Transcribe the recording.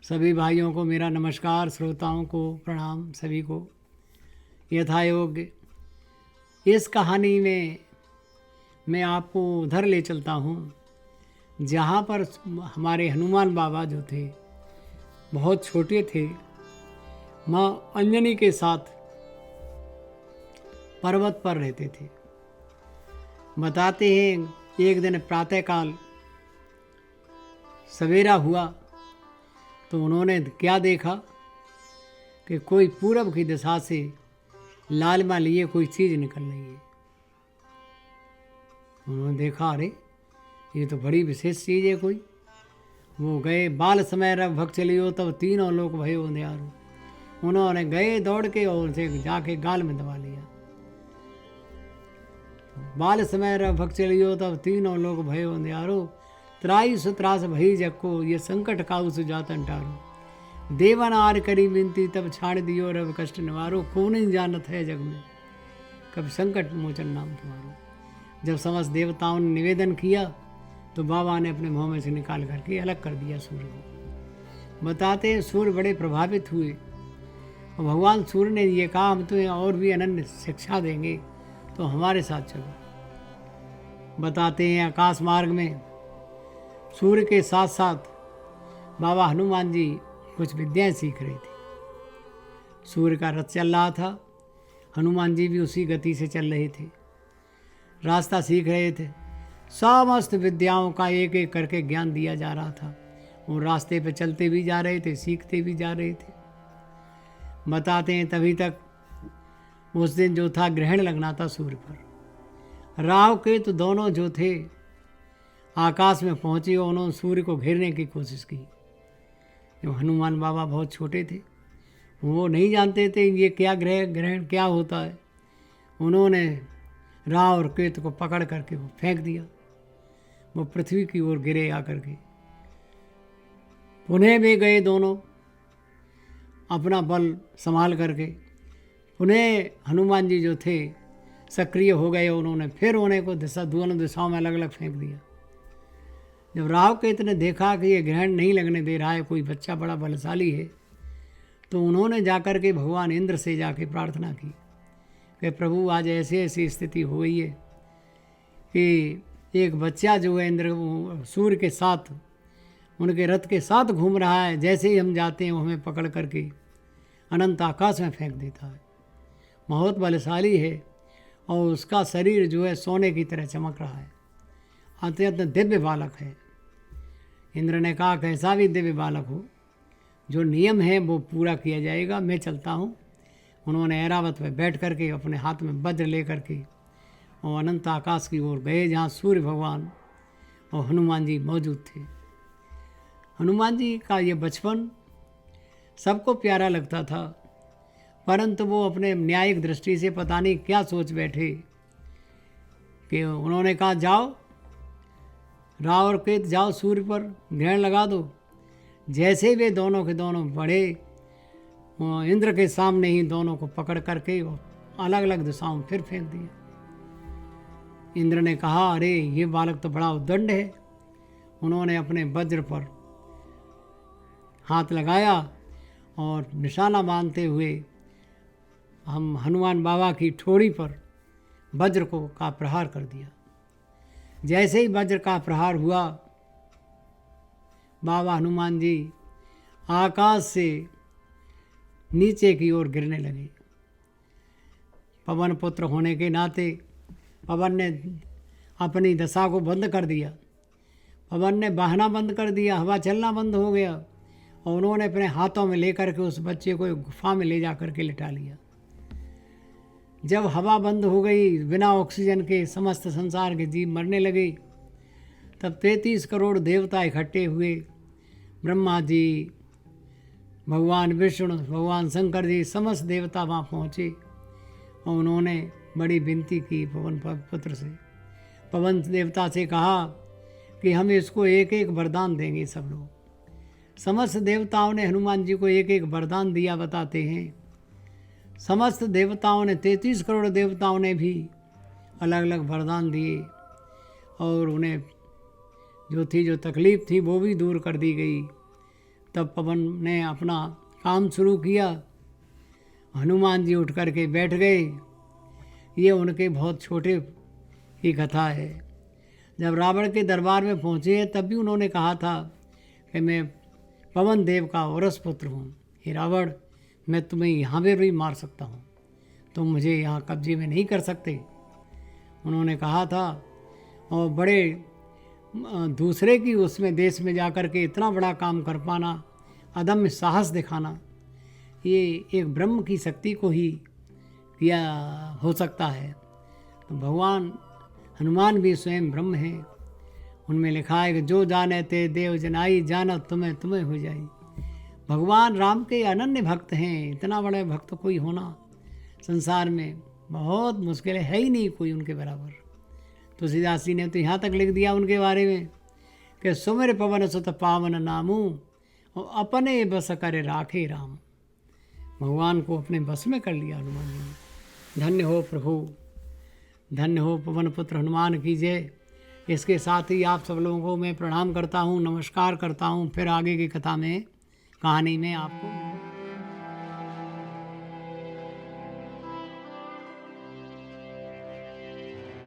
सभी भाइयों को मेरा नमस्कार, श्रोताओं को प्रणाम, सभी को यथायोग्य। इस कहानी में मैं आपको उधर ले चलता हूँ जहाँ पर हमारे हनुमान बाबा जो थे बहुत छोटे थे, माँ अंजनी के साथ पर्वत पर रहते थे। बताते हैं एक दिन प्रातःकाल सवेरा हुआ तो उन्होंने क्या देखा कि कोई पूरब की दिशा से लालिमा लिए कोई चीज़ निकल रही है। उन्होंने देखा, अरे ये तो बड़ी विशेष चीज़ है कोई। वो गए, बाल समय रब भग चलियो तब तीनों लोग भय उन्यारो। उन्होंने गए दौड़ के और उसे जाके गाल में दबा लिया। बाल समय रब भग चलियो तब तीनों लोग भय उन्यारो। त्राई सुत्रास भई जग को ये संकट काउ सुजातन टारो। देवन आर करी विनती तब छाड़ दियो रब कष्ट निवारो। को नहीं जानत है जग में कब संकट मोचन नाम तुम्हारो। जब समस्त देवताओं ने निवेदन किया तो बाबा ने अपने मुँह में से निकाल करके अलग कर दिया सूर्य को। बताते हैं सूर्य बड़े प्रभावित हुए और भगवान सूर्य ने ये कहा, हम तुम्हें और भी अनन्य शिक्षा देंगे तो हमारे साथ चलो। बताते हैं आकाश मार्ग में सूर्य के साथ साथ बाबा हनुमान जी कुछ विद्याएं सीख रहे थे। सूर्य का रथ चल रहा था, हनुमान जी भी उसी गति से चल रहे थे, रास्ता सीख रहे थे। समस्त विद्याओं का एक एक करके ज्ञान दिया जा रहा था और रास्ते पे चलते भी जा रहे थे, सीखते भी जा रहे थे। बताते हैं तभी तक उस दिन जो था ग्रहण लगना था सूर्य पर। राहु केतु दोनों जो थे आकाश में पहुँचे और उन्होंने सूर्य को घेरने की कोशिश की। जब हनुमान बाबा बहुत छोटे थे, वो नहीं जानते थे ये क्या ग्रहण क्या होता है। उन्होंने राहु और केतु को पकड़ करके वो फेंक दिया। वो पृथ्वी की ओर गिरे आकर के। पुनः में गए दोनों अपना बल संभाल करके। पुनः हनुमान जी जो थे सक्रिय हो गए, उन्होंने फिर उन्हें को दोनों दिशाओं में अलग अलग फेंक दिया। जब राहु केतु ने देखा कि ये ग्रहण नहीं लगने दे रहा है, कोई बच्चा बड़ा बलशाली है, तो उन्होंने जाकर के भगवान इंद्र से जाके प्रार्थना की कि प्रभु आज ऐसी ऐसी स्थिति हो गई है कि एक बच्चा जो है इंद्र सूर्य के साथ उनके रथ के साथ घूम रहा है। जैसे ही हम जाते हैं वो हमें पकड़ करके अनंत आकाश में फेंक देता है। बहुत बलशाली है और उसका शरीर जो है सोने की तरह चमक रहा है। अत्यंत दिव्य बालक है। इंद्र ने कहा कैसा भी दिव्य बालक हो, जो नियम है वो पूरा किया जाएगा, मैं चलता हूँ। उन्होंने ऐरावत में बैठ करके अपने हाथ में वज्र ले करके और अनंत आकाश की ओर गए जहाँ सूर्य भगवान और हनुमान जी मौजूद थे। हनुमान जी का ये बचपन सबको प्यारा लगता था, परंतु वो अपने न्यायिक दृष्टि से पता नहीं क्या सोच बैठे कि उन्होंने कहा जाओ राहु और केतु जाओ सूर्य पर ग्रहण लगा दो। जैसे वे दोनों के दोनों बढ़े, इंद्र के सामने ही दोनों को पकड़ करके अलग अलग दिशाओं में फिर फेंक दिया। इंद्र ने कहा अरे ये बालक तो बड़ा उद्दंड है। उन्होंने अपने वज्र पर हाथ लगाया और निशाना बांधते हुए हम हनुमान बाबा की ठोड़ी पर वज्र को का प्रहार कर दिया। जैसे ही वज्र का प्रहार हुआ, बाबा हनुमान जी आकाश से नीचे की ओर गिरने लगे। पवन पुत्र होने के नाते पवन ने अपनी दशा को बंद कर दिया। पवन ने बहना बंद कर दिया, हवा चलना बंद हो गया और उन्होंने अपने हाथों में लेकर के उस बच्चे को एक गुफा में ले जा कर के लिटा लिया। जब हवा बंद हो गई, बिना ऑक्सीजन के समस्त संसार के जीव मरने लगे, तब 33 करोड़ देवता इकट्ठे हुए। ब्रह्मा जी, भगवान विष्णु, भगवान शंकर जी, समस्त देवता वहाँ पहुँचे और उन्होंने बड़ी विनती की पवन पुत्र से। पवन देवता से कहा कि हम इसको एक एक वरदान देंगे सब लोग। समस्त देवताओं ने हनुमान जी को एक एक वरदान दिया। बताते हैं समस्त देवताओं ने 33 करोड़ देवताओं ने भी अलग अलग वरदान दिए और उन्हें जो तकलीफ़ थी वो भी दूर कर दी गई। तब पवन ने अपना काम शुरू किया। हनुमान जी उठ कर के बैठ गए। ये उनके बहुत छोटे की कथा है। जब रावण के दरबार में पहुँचे तब भी उन्होंने कहा था कि मैं पवन देव का औरस पुत्र हूँ। हे रावण, मैं तुम्हें यहाँ पर भी मार सकता हूँ, तुम मुझे यहाँ कब्जे में नहीं कर सकते, उन्होंने कहा था। और बड़े दूसरे की उसमें देश में जाकर के इतना बड़ा काम कर पाना, अदम्य साहस दिखाना, ये एक ब्रह्म की शक्ति को ही किया हो सकता है। तो भगवान हनुमान भी स्वयं ब्रह्म है। उनमें लिखा है कि जो जाने ते देव जनाई, जाना तुम्हें तुम्हें हो जाई। भगवान राम के अनन्य भक्त हैं। इतना बड़े भक्त कोई होना संसार में बहुत मुश्किल है ही नहीं कोई उनके बराबर। तुलसीदास जी ने तो यहाँ तक लिख दिया उनके बारे में कि सुमिर पवन सुत पावन नामू, और अपने बस करे राखे राम। भगवान को अपने बस में कर लिया हनुमान जी ने। धन्य हो प्रभु, धन्य हो पवन पुत्र हनुमान की जय। इसके साथ ही आप सब लोगों को मैं प्रणाम करता हूँ, नमस्कार करता हूँ। फिर आगे की कथा में, कहानी में आपको